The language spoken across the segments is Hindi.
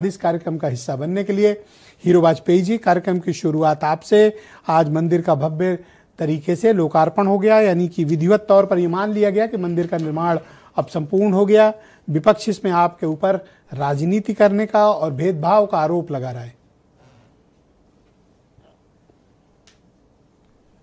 इस कार्यक्रम का हिस्सा बनने के लिए हीरो वाजपेयी जी, कार्यक्रम की शुरुआत आपसे। आज मंदिर का भव्य तरीके से लोकार्पण हो गया, यानी कि विधिवत तौर पर यह मान लिया गया कि मंदिर का निर्माण अब संपूर्ण हो गया। विपक्ष इसमें आपके ऊपर राजनीति करने का और भेदभाव का आरोप लगा रहा है।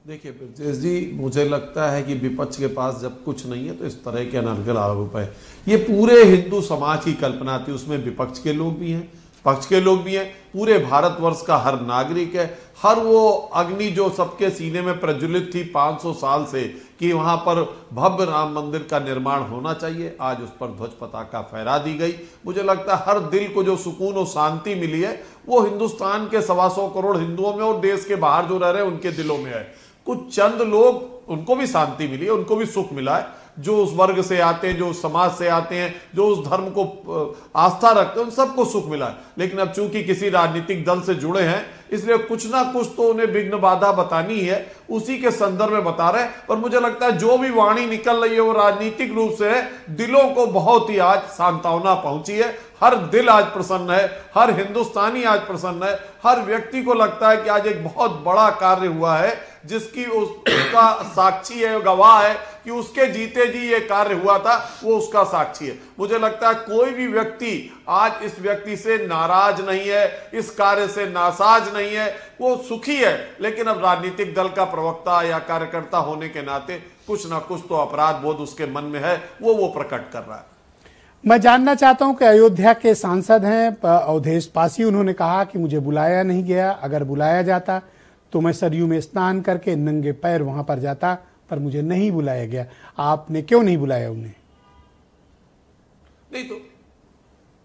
देखिए ब्रजेश जी, मुझे लगता है कि विपक्ष के पास जब कुछ नहीं है तो इस तरह के अनर्गल आरोप है। ये पूरे हिंदू समाज की कल्पना थी, उसमें विपक्ष के लोग भी हैं, पक्ष के लोग भी हैं, पूरे भारतवर्ष का हर नागरिक है। हर वो अग्नि जो सबके सीने में प्रज्वलित थी 500 साल से कि वहां पर भव्य राम मंदिर का निर्माण होना चाहिए, आज उस पर ध्वज पताका फहरा दी गई। मुझे लगता है हर दिल को जो सुकून और शांति मिली है वो हिंदुस्तान के 125 करोड़ हिंदुओं में और देश के बाहर जो रह रहे हैं उनके दिलों में है। कुछ चंद लोग, उनको भी शांति मिली है, उनको भी सुख मिला है, जो उस वर्ग से आते हैं, जो उस समाज से आते हैं, जो उस धर्म को आस्था रखते हैं, उन सबको सुख मिला है। लेकिन अब चूंकि किसी राजनीतिक दल से जुड़े हैं, इसलिए कुछ ना कुछ तो उन्हें विघ्न बाधा बतानी है, उसी के संदर्भ में बता रहे हैं। और मुझे लगता है जो भी वाणी निकल रही है वो राजनीतिक रूप से है। दिलों को बहुत ही आज सांत्वना पहुंची है, हर दिल आज प्रसन्न है, हर हिंदुस्तानी आज प्रसन्न है। हर व्यक्ति को लगता है कि आज एक बहुत बड़ा कार्य हुआ है, जिसकी उसका साक्षी है, गवाह है कि उसके जीते जी ये कार्य हुआ था, वो उसका साक्षी है। मुझे लगता है कोई भी व्यक्ति आज इस व्यक्ति से नाराज नहीं है, इस कार्य से नासाज नहीं है, वो सुखी है। लेकिन अब राजनीतिक दल का प्रवक्ता या कार्यकर्ता होने के नाते कुछ ना कुछ तो अपराध बोध उसके मन में है, वो प्रकट कर रहा है। मैं जानना चाहता हूं कि अयोध्या के सांसद हैं अवधेश पासी, उन्होंने कहा कि मुझे बुलाया नहीं गया, अगर बुलाया जाता तो मैं सरयू में स्नान करके नंगे पैर वहां पर जाता, पर मुझे नहीं बुलाया गया। आपने क्यों नहीं बुलाया उन्हें? नहीं तो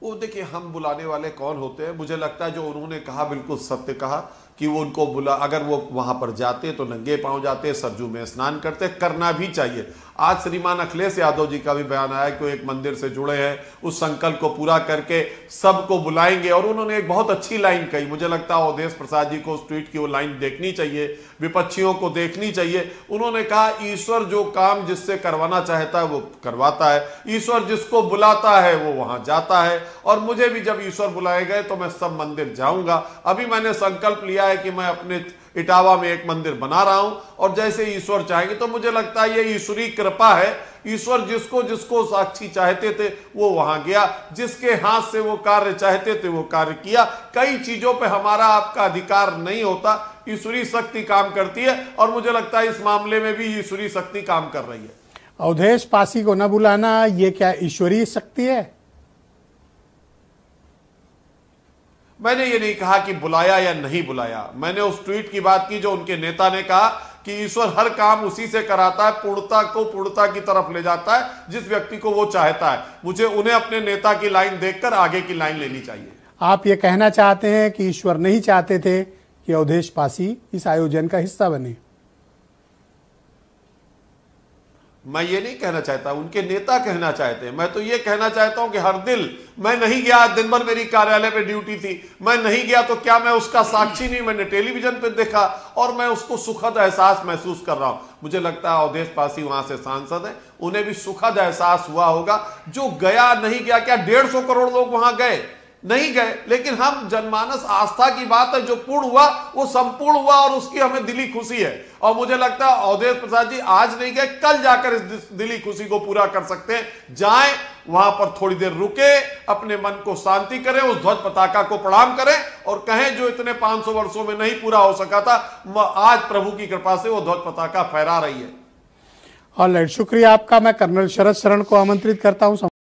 वो देखिए, हम बुलाने वाले कौन होते हैं? मुझे लगता है जो उन्होंने कहा बिल्कुल सत्य कहा कि वो उनको अगर वो वहां पर जाते तो नंगे पांव जाते, सरजू में स्नान करते, करना भी चाहिए। आज श्रीमान अखिलेश यादव जी का भी बयान आया कि वो एक मंदिर से जुड़े हैं, उस संकल्प को पूरा करके सबको बुलाएंगे। और उन्होंने एक बहुत अच्छी लाइन कही, मुझे लगता है अवधेश प्रसाद जी को उस ट्वीट की वो लाइन देखनी चाहिए, विपक्षियों को देखनी चाहिए। उन्होंने कहा ईश्वर जो काम जिससे करवाना चाहता है वो करवाता है, ईश्वर जिसको बुलाता है वो वहां जाता है। और मुझे भी जब ईश्वर बुलाए गए तो मैं सब मंदिर जाऊंगा। अभी मैंने संकल्प लिया है कि मैं अपने इटावा में एक मंदिर बना रहा हूं, और जैसे ईश्वर चाहेंगे। तो मुझे लगता है ये ईश्वरी कृपा है। ईश्वर जिसको जिसको साक्षी चाहते थे वो वहां गया, जिसके हाथ से वो कार्य चाहते थे वो कार्य किया। कई चीजों पे हमारा आपका अधिकार नहीं होता, ईश्वरी शक्ति काम करती है, और मुझे लगता है इस मामले में भी ईश्वरी शक्ति काम कर रही है। अवधेश पासी को न बुलाना ये क्या ईश्वरीय शक्ति है? मैंने ये नहीं कहा कि बुलाया या नहीं बुलाया, मैंने उस ट्वीट की बात की जो उनके नेता ने कहा कि ईश्वर हर काम उसी से कराता है, पूर्णता को पूर्णता की तरफ ले जाता है जिस व्यक्ति को वो चाहता है। मुझे उन्हें अपने नेता की लाइन देखकर आगे की लाइन लेनी चाहिए। आप ये कहना चाहते हैं कि ईश्वर नहीं चाहते थे कि अवधेश पासी इस आयोजन का हिस्सा बने? मैं ये नहीं कहना चाहता, उनके नेता कहना चाहते हैं। मैं तो ये कहना चाहता हूं कि हर दिल, मैं नहीं गया, दिन भर मेरी कार्यालय पे ड्यूटी थी, मैं नहीं गया तो क्या मैं उसका साक्षी नहीं? मैंने टेलीविजन पे देखा और मैं उसको सुखद एहसास महसूस कर रहा हूं। मुझे लगता है अवधेश पासी वहां से सांसद हैं, उन्हें भी सुखद एहसास हुआ होगा। जो गया नहीं गया, क्या 150 करोड़ लोग वहां गए? नहीं गए। लेकिन हम जनमानस आस्था की बात है, जो पूर्ण हुआ वो संपूर्ण हुआ, और उसकी हमें दिली खुशी है। और मुझे लगता है अवधेश प्रसाद जी आज नहीं गए, कल जाकर इस दिली खुशी को पूरा कर सकते हैं। जाएं, वहां पर थोड़ी देर रुके, अपने मन को शांति करें, उस ध्वज पताका को प्रणाम करें और कहें जो इतने 500 वर्षों में नहीं पूरा हो सका था, आज प्रभु की कृपा से वो ध्वज पताका फहरा रही है। ऑलराइट, शुक्रिया आपका। मैं कर्नल शरद शरण को आमंत्रित करता हूं।